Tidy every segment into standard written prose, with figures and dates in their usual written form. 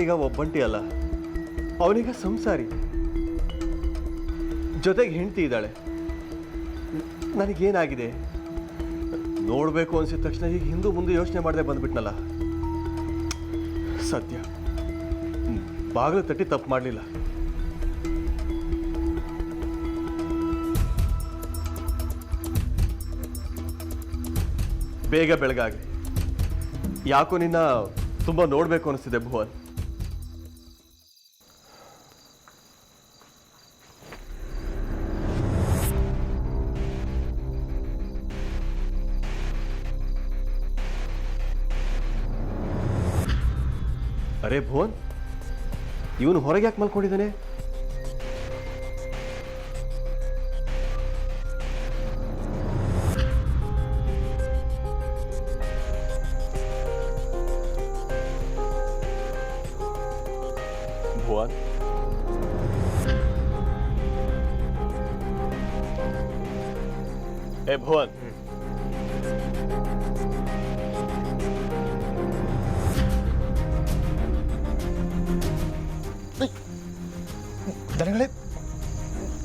ಈಗ ಒಬ್ಬಂಟಿ ಅಲ್ಲ, ಅವನೀಗ ಸಂಸಾರಿ, ಜೊತೆಗೆ ಹೆಂಡತಿ ಇದ್ದಾಳೆ. ನನಗೇನಾಗಿದೆ ನೋಡಬೇಕು ಅನ್ಸಿದ ತಕ್ಷಣ ಈಗ ಹಿಂದೂ ಮುಂದೆ ಯೋಚನೆ ಮಾಡದೆ ಬಂದ್ಬಿಟ್ನಲ್ಲ. ಸದ್ಯ ಬಾಗಿಲು ತಟ್ಟಿ ತಪ್ಪು ಮಾಡಲಿಲ್ಲ. ಬೇಗ ಬೆಳಗಾಗಲಿ. ಯಾಕೋ ನಿನ್ನ ತುಂಬ ನೋಡಬೇಕು ಅನಿಸ್ತಿದೆ ಭುವನ್. ಅರೆ ಭುವನ್, ಇವನು ಹೊರಗೆ ಯಾಕೆ ಮಲ್ಕೊಂಡಿದ್ದಾನೆ? ಭುವನ್, ಏ ಭುವನ್, ದನಗಳೇ,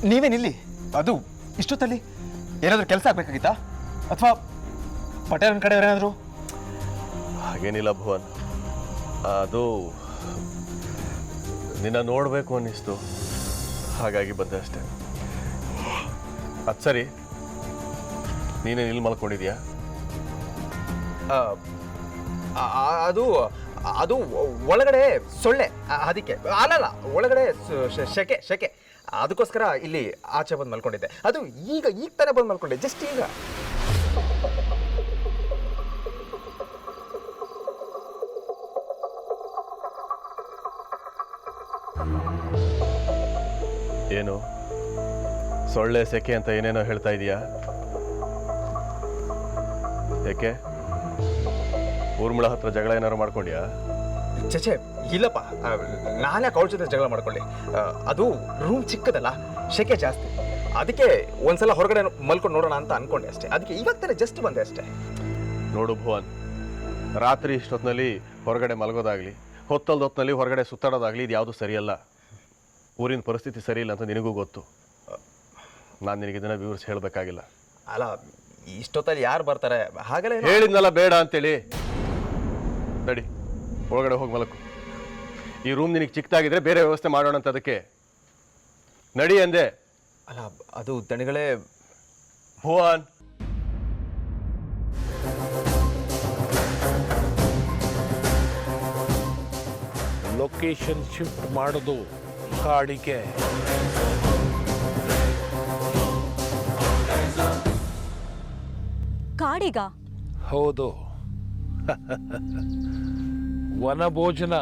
ನೀವೇನಿಲ್ಲಿ? ಅದು ಇಷ್ಟೊತ್ತಲ್ಲಿ ಏನಾದರೂ ಕೆಲಸ ಆಗಬೇಕಾಗಿತ್ತಾ? ಅಥವಾ ಪಟೇಲನ ಕಡೆಯವರೇನಾದರೂ? ಹಾಗೇನಿಲ್ಲ ಭುವನ್, ಅದು ನಿನ್ನ ನೋಡಬೇಕು ಅನ್ನಿಸ್ತು, ಹಾಗಾಗಿ ಬಂದೆ ಅಷ್ಟೆ. ಅದು ಸರಿ, ನೀನೇನು ಇಲ್ಲಿ ಮಲ್ಕೊಂಡಿದ್ಯಾ? ಅದು ಅದು ಒಳಗಡೆ ಸೊಳ್ಳೆ, ಅದಕ್ಕೆ. ಅಲ್ಲಲ್ಲ, ಒಳಗಡೆ ಶೆಕೆ ಶೆಕೆ, ಅದಕ್ಕೋಸ್ಕರ ಇಲ್ಲಿ ಆಚೆ ಬಂದು ಮಲ್ಕೊಂಡಿದ್ದೆ. ಅದು ಈಗ ತಾನೇ ಬಂದು ಮಲ್ಕೊಂಡೆ, ಜಸ್ಟ್ ಈಗ. ಏನು ಸೊಳ್ಳೆ ಸೆಕೆ ಅಂತ ಏನೇನೋ ಹೇಳ್ತಾ ಇದೀಯಾ? ಯಾಕೆ ಊರ್ಮಿಳ ಹತ್ರ ಜಗಳ ಏನಾರು ಮಾಡ್ಕೊಂಡ್ಯಾ? ಚಚೆ ಇಲ್ಲಪ್ಪ, ನಾನೇ ಅವ್ಳ ಜೊತೆ ಜಗಳ ಮಾಡ್ಕೊಳ್ಳಿ. ಅದು ರೂಮ್ ಚಿಕ್ಕದಲ್ಲ, ಶೆಕೆ ಜಾಸ್ತಿ, ಅದಕ್ಕೆ ಒಂದ್ಸಲ ಹೊರಗಡೆ ಮಲ್ಕೊಂಡು ನೋಡೋಣ ಅಂತ ಅನ್ಕೊಂಡೆ ಅಷ್ಟೇ. ಅದಕ್ಕೆ ಇವಾಗ ತಾನೇ ಜಸ್ಟ್ ಬಂದೆ ಅಷ್ಟೇ. ನೋಡು ಭುವನ್, ರಾತ್ರಿ ಇಷ್ಟೊತ್ತಿನಲ್ಲಿ ಹೊರಗಡೆ ಮಲಗೋದಾಗ್ಲಿ, ಹೊತ್ತಲ್ದೊತ್ತಿನಲ್ಲಿ ಹೊರಗಡೆ ಸುತ್ತಾಡೋದಾಗ್ಲಿ, ಇದು ಯಾವುದು ಸರಿಯಲ್ಲ. ಊರಿನ ಪರಿಸ್ಥಿತಿ ಸರಿ ಇಲ್ಲ ಅಂತ ನಿನಗೂ ಗೊತ್ತು. ನಾನು ನಿನಗೆ ಇದನ್ನ ವಿವರಿಸಿ ಹೇಳಬೇಕಾಗಿಲ್ಲ. ಅಲ್ಲ, ಇಷ್ಟೊತ್ತಲ್ಲಿ ಯಾರು ಬರ್ತಾರೆ? ಹಾಗೆಲ್ಲ ಹೇಳಿದ್ನಲ್ಲ ಬೇಡ ಅಂತೇಳಿ. ನಡಿ, ಒಳಗಡೆ ಹೋಗಿ ಮಲಕು. ಈ ರೂಮ್ ನಿನಗೆ ಚಿಕ್ಕದಾಗಿದ್ರೆ ಬೇರೆ ವ್ಯವಸ್ಥೆ ಮಾಡೋಣ ಅಂತ ಅದಕ್ಕೆ. ನಡಿ ಅಂದೆ. ಅಲ್ಲ, ಅದು ದಣಿಗಳೇ. ಭುವನ್, ಲೊಕೇಶನ್ ಶಿಫ್ಟ್ ಮಾಡೋದು ಕಾಡಿಗೆ. ಕಾಡಿಗ? ಹೌದು, ವನಭೋಜನ.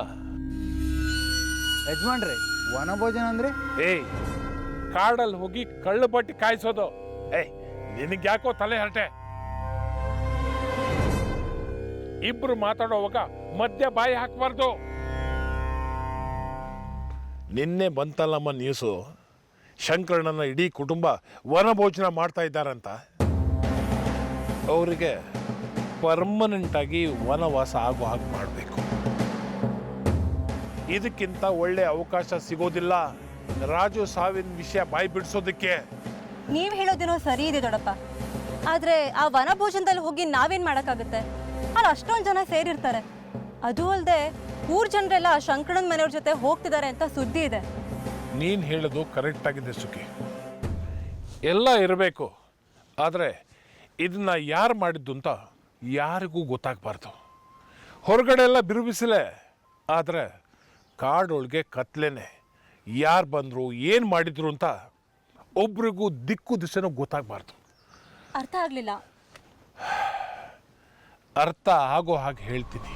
ಯಜಮಾನ್ರಿ, ವನಭೋಜನ ಅಂದ್ರೆ? ಏಯ್, ಕಾಡಲ್ಲಿ ಹೋಗಿ ಕಳ್ಳು ಬಟ್ಟಿ ಕಾಯಿಸೋದು. ಏಯ್, ನಿನಗೆ ಯಾಕೋ ತಲೆ ಹರಟೆ? ಇಬ್ರು ಮಾತಾಡೋವಾಗ ಮಧ್ಯ ಬಾಯಿ ಹಾಕಬಾರ್ದು. ನಿನ್ನೆ ಬಂತಲ್ಲಮ್ಮ ನ್ಯೂಸು, ಶಂಕರಣ್ಣನ ಇಡೀ ಕುಟುಂಬ ವನಭೋಜನ ಮಾಡ್ತಾ ಇದ್ದಾರಂತ. ಅವರಿಗೆ ಪರ್ಮನೆಂಟ್ ಆಗಿ ವನವಾಸ ಆಗೋ ಹಾಗೆ ಮಾಡಬೇಕು. ಇದಕ್ಕಿಂತ ಒಳ್ಳೆ ಅವಕಾಶ ಸಿಗೋದಿಲ್ಲ ರಾಜು ಸಾವಿನ ವಿಷಯ ಬಾಯಿ ಬಿಡಿಸೋದಕ್ಕೆ. ನೀವ್ ಹೇಳೋದೇನೋ ಸರಿ ಇದೆ ದೊಡ್ಡಪ್ಪ, ಆದ್ರೆ ಆ ವನಭೋಜನದಲ್ಲಿ ಹೋಗಿ ನಾವೇನ್ ಮಾಡಕ್ಕಾಗುತ್ತೆ? ಅಲ್ಲಿ ಅಷ್ಟೊಂದು ಜನ ಸೇರಿರ್ತಾರೆ. ಅದು ಅಲ್ಲದೆ ಊರ್ ಜನರೆಲ್ಲ ಶಂಕರಣ್ಣನ ಮನೆಯವ್ರ ಜೊತೆ ಹೋಗ್ತಿದ್ದಾರೆ ಅಂತ ಸುದ್ದಿ ಇದೆ. ನೀನು ಹೇಳೋದು ಕರೆಕ್ಟ್ ಆಗಿದೆ ಸುಖಿ, ಎಲ್ಲ ಇರಬೇಕು. ಆದರೆ ಇದನ್ನ ಯಾರು ಮಾಡಿದ್ದು ಅಂತ ಯಾರಿಗೂ ಗೊತ್ತಾಗಬಾರ್ದು. ಹೊರಗಡೆ ಎಲ್ಲ ಬಿರುಬಿಸಿಲೆ, ಆದರೆ ಕಾಡೊಳಗೆ ಕತ್ಲೇನೆ. ಯಾರು ಬಂದರು, ಏನು ಮಾಡಿದ್ರು ಅಂತ ಒಬ್ರಿಗೂ ದಿಕ್ಕು ದಿಶೆನೂ ಗೊತ್ತಾಗಬಾರ್ದು. ಅರ್ಥ ಆಗ್ಲಿಲ್ಲ. ಅರ್ಥ ಆಗೋ ಹಾಗೆ ಹೇಳ್ತೀನಿ.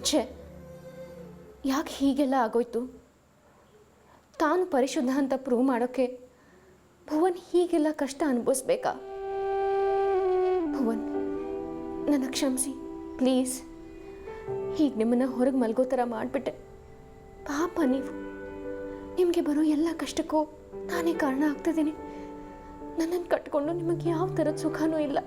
ಛೇ, ಯಾಕೆ ಹೀಗೆಲ್ಲ ಆಗೋಯ್ತು? ತಾನು ಪರಿಶುದ್ಧ ಅಂತ ಪ್ರೂವ್ ಮಾಡೋಕ್ಕೆ ಭುವನ್ ಹೀಗೆಲ್ಲ ಕಷ್ಟ ಅನುಭವಿಸ್ಬೇಕಾ? ಭುವನ್, ನನ್ನ ಕ್ಷಮಿಸಿ ಪ್ಲೀಸ್. ಹೀಗೆ ನಿಮ್ಮನ್ನು ಹೊರಗೆ ಮಲ್ಗೋ ಥರ ಮಾಡಿಬಿಟ್ಟೆ. ಪಾಪ ನೀವು. ನಿಮಗೆ ಬರೋ ಎಲ್ಲ ಕಷ್ಟಕ್ಕೂ ನಾನೇ ಕಾರಣ ಆಗ್ತಿದ್ದೀನಿ. ನನ್ನನ್ನು ಕಟ್ಕೊಂಡು ನಿಮಗೆ ಯಾವ ಥರದ ಸುಖನೂ ಇಲ್ಲ.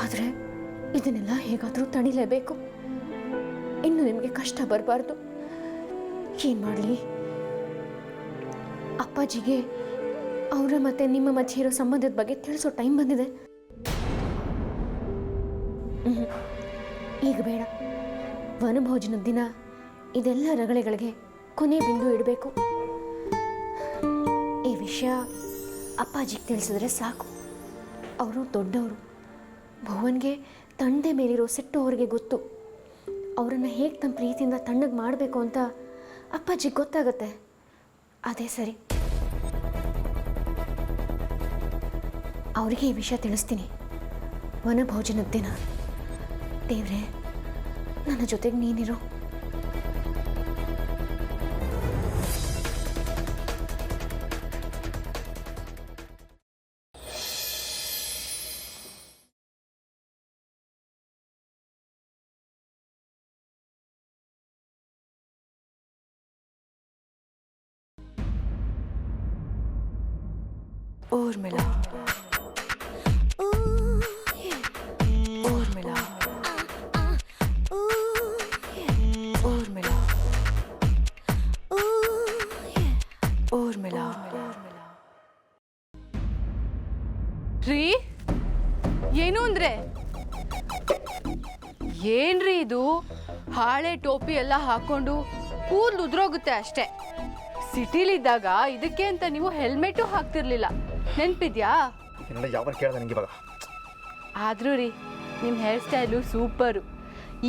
ಆದರೆ ಇದನ್ನೆಲ್ಲ ಹೇಗಾದರೂ ತಡಿಲೇಬೇಕು. ಇನ್ನು ನಿಮಗೆ ಕಷ್ಟ ಬರಬಾರ್ದು. ಏನು ಮಾಡಲಿ? ಅಪ್ಪಾಜಿಗೆ ಅವರ ಮತ್ತು ನಿಮ್ಮ ಮಧ್ಯೆ ಇರೋ ಸಂಬಂಧದ ಬಗ್ಗೆ ತಿಳಿಸೋ ಟೈಮ್ ಬಂದಿದೆ. ಈಗ ಬೇಡ. ವನಭೋಜನದ ದಿನ ಇದೆಲ್ಲ ರಗಳೆಗಳಿಗೆ ಕೊನೆ ಬಿಂದು ಇಡಬೇಕು. ಈ ವಿಷಯ ಅಪ್ಪಾಜಿಗೆ ತಿಳಿಸಿದ್ರೆ ಸಾಕು. ಅವರು ದೊಡ್ಡವರು. ಭುವನ್ಗೆ ತಂದೆ ಮೇಲಿರೋ ಸಿಟ್ಟು ಅವರಿಗೆ ಗೊತ್ತು. ಅವರನ್ನು ಹೇಗೆ ತಮ್ಮ ಪ್ರೀತಿಯಿಂದ ತಣ್ಣಗೆ ಮಾಡಬೇಕು ಅಂತ ಅಪ್ಪಾಜಿಗೆ ಗೊತ್ತಾಗತ್ತೆ. ಅದೇ ಸರಿ. ಅವರಿಗೆ ಈ ವಿಷಯ ತಿಳಿಸ್ತೀನಿ ವನಭೋಜನದ ದಿನ. ದೇವ್ರೆ, ನನ್ನ ಜೊತೆಗೆ ನೀನಿರೋ. ಊರ್ಮಿಳಾ, ಊರ್ಮಿಳಾ, ಊರ್ಮಿಳಾ, ಊರ್ಮಿಳಾ. ರೀ, ಏನು ಅಂದ್ರೆ ಏನ್ರಿ ಇದು? ಹಾಳೆ ಟೋಪಿ ಎಲ್ಲ ಹಾಕೊಂಡು ಕೂದಲು ಉದ್ರೋಗುತ್ತೆ ಅಷ್ಟೇ. ಸಿಟಿಲಿದ್ದಾಗ ಇದಕ್ಕೆ ಅಂತ ನೀವು ಹೆಲ್ಮೆಟು ಹಾಕ್ತಿರ್ಲಿಲ್ಲ, ನೆನ್ಪಿದ್ಯಾ? ಇದನ್ನೆಲ್ಲ ಯಾವಾಗ ಕೇಳ್ದೆ ನಿಂಗೆ ಇವಾಗ? ಆದ್ರೂ ರೀ, ನಿಮ್ಮ ಹೇರ್ ಸ್ಟೈಲು ಸೂಪರು.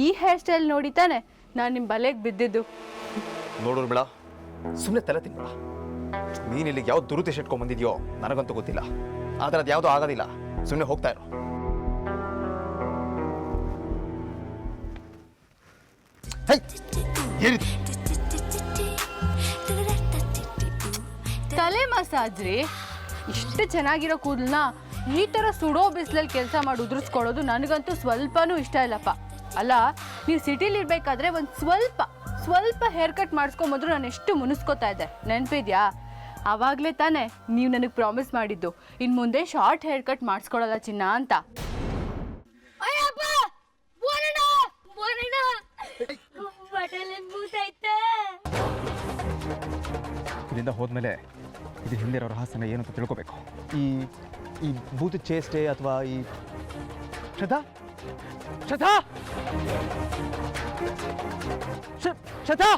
ಈ ಹೇರ್ ಸ್ಟೈಲ್ ನೋಡಿ ತಾನೆ ನಾನು ನಿಮ್ಮ ಬಲೆಗೆ ಬಿದ್ದಿದ್ದು. ನೋಡೋರು ಬೇಡ, ಸುಮ್ಮನೆ ತಲೆ ತಿನ್ಬೇಡ. ನೀನು ಇಲ್ಲಿಗೆ ಯಾವ ದುರುದ್ದೇಶ ಇಟ್ಕೊಂಡ್ಬಂದಿದ್ಯೋ ನನಗಂತೂ ಗೊತ್ತಿಲ್ಲ. ಆದರೆ ಅದು ಯಾವುದೂ ಆಗೋದಿಲ್ಲ. ಸುಮ್ಮನೆ ಹೋಗ್ತಾ ಇರೋ. ತಲೆ ಮಸಾಜ್ ರೀ. ಇಷ್ಟು ಚೆನ್ನಾಗಿರೋ ಕೂದಲನ್ನ ಈ ಥರ ಸುಡೋ ಬಿಸಿಲಲ್ಲಿ ಕೆಲಸ ಮಾಡಿ ಉದುರಿಸ್ಕೊಳ್ಳೋದು ನನಗಂತೂ ಸ್ವಲ್ಪನೂ ಇಷ್ಟ ಇಲ್ಲಪ್ಪ. ಅಲ್ಲ, ನೀವು ಸಿಟಿಲಿ ಇರಬೇಕಾದ್ರೆ ಒಂದು ಸ್ವಲ್ಪ ಹೇರ್ ಕಟ್ ಮಾಡಿಸ್ಕೊಂಬಂದ್ರು ನಾನು ಎಷ್ಟು ಮುನಿಸ್ಕೋತಾ ಇದ್ದೆ, ನೆನಪಿದ್ಯಾ? ಆವಾಗಲೇ ತಾನೇ ನೀವು ನನಗೆ ಪ್ರಾಮಿಸ್ ಮಾಡಿದ್ದು ಇನ್ನು ಮುಂದೆ ಶಾರ್ಟ್ ಹೇರ್ ಕಟ್ ಮಾಡಿಸ್ಕೊಳಲ್ಲ ಚಿನ್ನ ಅಂತ. ಇಲ್ಲಿಂದ ಹೋದ್ಮೇಲೆ ಇದು ಹಿಂದೆ ಇರೋ ರಹಸ್ಯನ ಏನು ಅಂತ ತಿಳ್ಕೊಬೇಕು. ಈ ಭೂತ ಚೇಷ್ಟೆ ಅಥವಾ ಈ ಶ್ರದ್ಧಾ ಶ್ರದ್ಧಾ ಶ್ರದ್ಧಾ